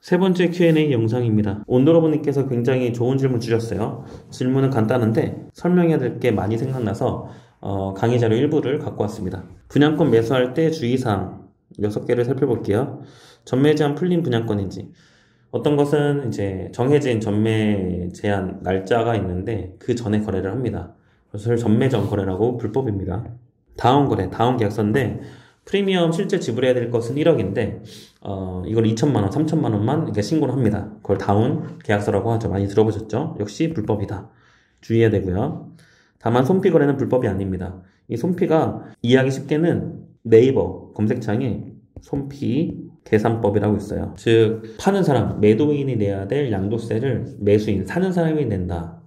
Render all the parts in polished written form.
세 번째 Q&A 영상입니다. 온도러브님께서 굉장히 좋은 질문 주셨어요. 질문은 간단한데 설명해야 될 게 많이 생각나서 강의 자료 일부를 갖고 왔습니다. 분양권 매수할 때 주의사항 6개를 살펴볼게요. 전매 제한 풀린 분양권인지, 어떤 것은 이제 정해진 전매 제한 날짜가 있는데 그 전에 거래를 합니다. 그래서 전매 전 거래라고 불법입니다. 다운 거래, 다운 계약서인데 프리미엄 실제 지불해야 될 것은 1억인데 이걸 2천만 원, 3천만 원만 이렇게 신고를 합니다. 그걸 다운 계약서라고 하죠. 많이 들어보셨죠? 역시 불법이다. 주의해야 되고요. 다만 손피 거래는 불법이 아닙니다. 이 손피가 이해하기 쉽게는 네이버 검색창에 손피 계산법이라고 있어요. 즉 파는 사람, 매도인이 내야 될 양도세를 매수인, 사는 사람이 낸다.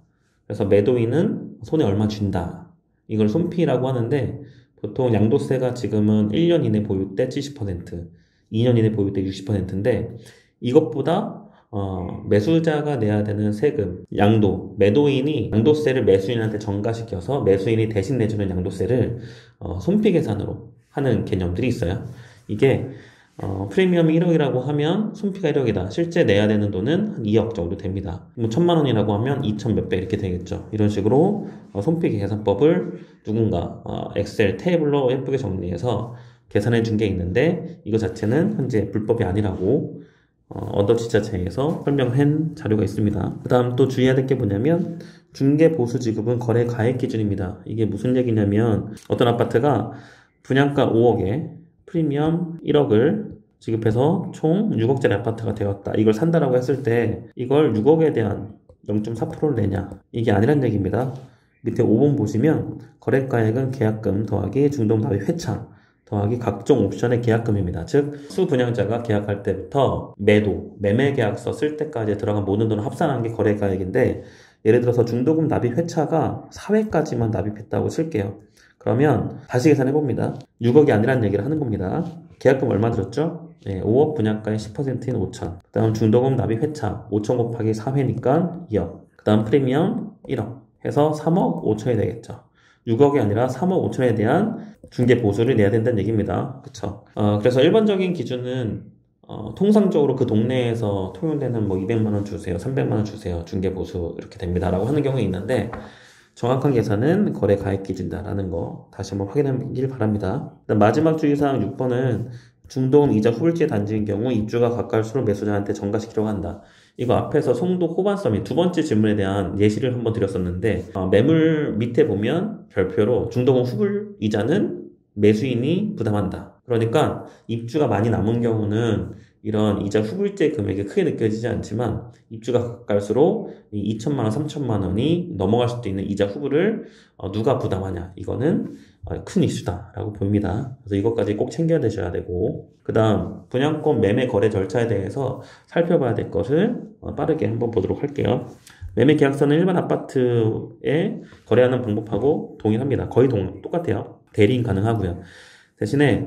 그래서 매도인은 손에 얼마 준다. 이걸 손피라고 하는데 보통 양도세가 지금은 1년 이내 보유 때 70%, 2년 이내 보유 때 60%인데 이것보다 매수자가 내야 되는 세금, 양도, 매도인이 양도세를 매수인한테 전가시켜서 매수인이 대신 내주는 양도세를 손피 계산으로 하는 개념들이 있어요. 이게 프리미엄이 1억이라고 하면 손피가 1억이다. 실제 내야 되는 돈은 한 2억 정도 됩니다. 뭐 1,000만 원이라고 하면 2천 몇 배 이렇게 되겠죠. 이런 식으로 손피 계산법을 누군가 엑셀 테이블로 예쁘게 정리해서 계산해 준 게 있는데 이거 자체는 현재 불법이 아니라고 언더지자체에서 설명한 자료가 있습니다. 그 다음 또 주의해야 될 게 뭐냐면 중개 보수 지급은 거래 가액 기준입니다. 이게 무슨 얘기냐면 어떤 아파트가 분양가 5억에 프리미엄 1억을 지급해서 총 6억짜리 아파트가 되었다. 이걸 산다라고 했을 때 이걸 6억에 대한 0.4%를 내냐? 이게 아니란 얘기입니다. 밑에 5번 보시면 거래가액은 계약금 더하기 중도납입 회차 더하기 각종 옵션의 계약금입니다. 즉 수분양자가 계약할 때부터 매매 계약서 쓸 때까지 들어간 모든 돈을 합산한 게 거래가액인데 예를 들어서 중도금 납입 회차가 4회까지만 납입했다고 칠게요. 그러면 다시 계산해봅니다. 6억이 아니라는 얘기를 하는 겁니다. 계약금 얼마 들었죠? 네, 5억 분양가의 10%인 5천. 그 다음 중도금 납입 회차 5천 곱하기 4회니까 2억. 그 다음 프리미엄 1억 해서 3억 5천이 되겠죠. 6억이 아니라 3억 5천에 대한 중개 보수를 내야 된다는 얘기입니다. 그쵸? 그래서 일반적인 기준은 통상적으로 그 동네에서 통용되는 뭐 200만 원 주세요, 300만 원 주세요, 중개 보수 이렇게 됩니다 라고 하는 경우가 있는데 정확한 계산은 거래 가액 기준이다라는 거 다시 한번 확인하길 바랍니다. 마지막 주의사항 6번은 중도금 이자 후불제 단지인 경우 입주가 가까울수록 매수자한테 전가시키려고 한다. 이거 앞에서 송도 호반섬이 두 번째 질문에 대한 예시를 한번 드렸었는데 매물 밑에 보면 별표로 중도금 후불 이자는 매수인이 부담한다. 그러니까 입주가 많이 남은 경우는 이런 이자 후불제 금액이 크게 느껴지지 않지만 입주가 가까울수록 2천만 원, 3천만 원이 넘어갈 수도 있는 이자 후불을 누가 부담하냐. 이거는 큰 이슈다라고 보입니다. 그래서 이것까지 꼭 챙겨야 되셔야 되고 그 다음 분양권 매매 거래 절차에 대해서 살펴봐야 될 것을 빠르게 한번 보도록 할게요. 매매 계약서는 일반 아파트에 거래하는 방법하고 동일합니다. 거의 똑같아요. 대리인 가능하고요. 대신에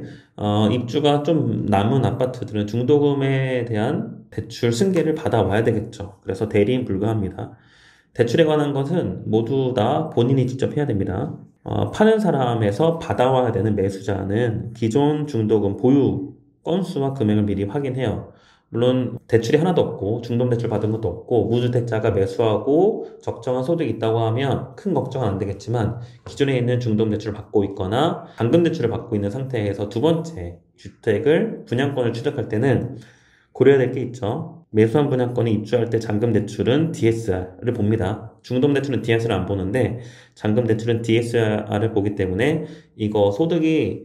입주가 좀 남은 아파트들은 중도금에 대한 대출 승계를 받아와야 되겠죠. 그래서 대리인 불가합니다. 대출에 관한 것은 모두 다 본인이 직접 해야 됩니다. 파는 사람에서 받아와야 되는 매수자는 기존 중도금 보유 건수와 금액을 미리 확인해요. 물론 대출이 하나도 없고 중도대출 받은 것도 없고 무주택자가 매수하고 적정한 소득이 있다고 하면 큰 걱정은 안 되겠지만 기존에 있는 중도대출을 받고 있거나 잔금대출을 받고 있는 상태에서 두 번째 주택을 분양권을 취득할 때는 고려해야 될 게 있죠. 매수한 분양권이 입주할 때 잔금대출은 DSR을 봅니다. 중도대출은 DSR을 안 보는데 잔금대출은 DSR을 보기 때문에 이거 소득이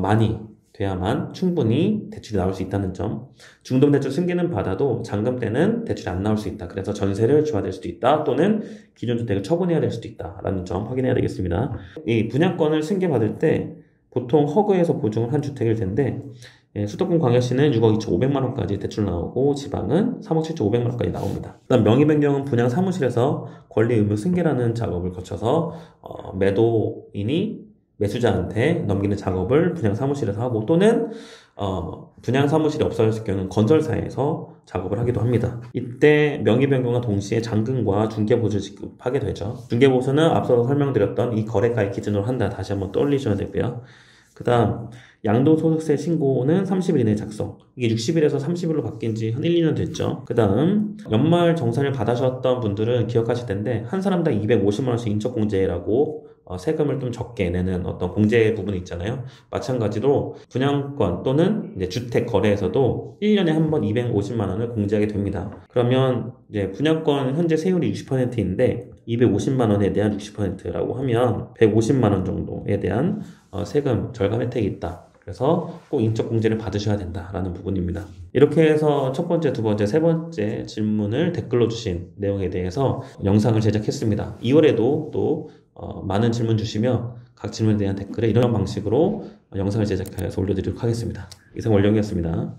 많이 돼야만 충분히 대출이 나올 수 있다는 점. 중도대출 승계는 받아도 잔금 때는 대출이 안 나올 수 있다. 그래서 전세를 줘야 될 수도 있다. 또는 기존 주택을 처분해야 될 수도 있다라는 점 확인해야 되겠습니다. 이 분양권을 승계받을 때 보통 허그에서 보증을 한 주택일 텐데 수도권 광역시는 6억 2천 5백만 원까지 대출 나오고 지방은 3억 7천 5백만 원까지 나옵니다. 그다음 명의 변경은 분양 사무실에서 권리 의무 승계라는 작업을 거쳐서 매도인이 매수자한테 넘기는 작업을 분양 사무실에서 하고 또는 분양 사무실이 없어졌을 경우는 건설사에서 작업을 하기도 합니다. 이때 명의 변경과 동시에 잔금과 중개보수 지급하게 되죠. 중개보수는 앞서 설명드렸던 이 거래가액 기준으로 한다. 다시 한번 떠올리셔야 되고요. 그 다음 양도소득세 신고는 30일 이내에 작성. 이게 60일에서 30일로 바뀐 지 한 1, 2년 됐죠. 그 다음 연말 정산을 받으셨던 분들은 기억하실 텐데 한 사람당 250만 원씩 인적공제라고 세금을 좀 적게 내는 어떤 공제 부분이 있잖아요. 마찬가지로 분양권 또는 이제 주택 거래에서도 1년에 한 번 250만 원을 공제하게 됩니다. 그러면 이제 분양권 현재 세율이 60%인데 250만 원에 대한 60%라고 하면 150만 원 정도에 대한 세금 절감 혜택이 있다. 그래서 꼭 인적공제를 받으셔야 된다라는 부분입니다. 이렇게 해서 첫 번째, 두 번째, 세 번째 질문을 댓글로 주신 내용에 대해서 영상을 제작했습니다. 2월에도 또 많은 질문 주시면 각 질문에 대한 댓글에 이런 방식으로 영상을 제작해서 올려드리도록 하겠습니다. 이상 원령이었습니다.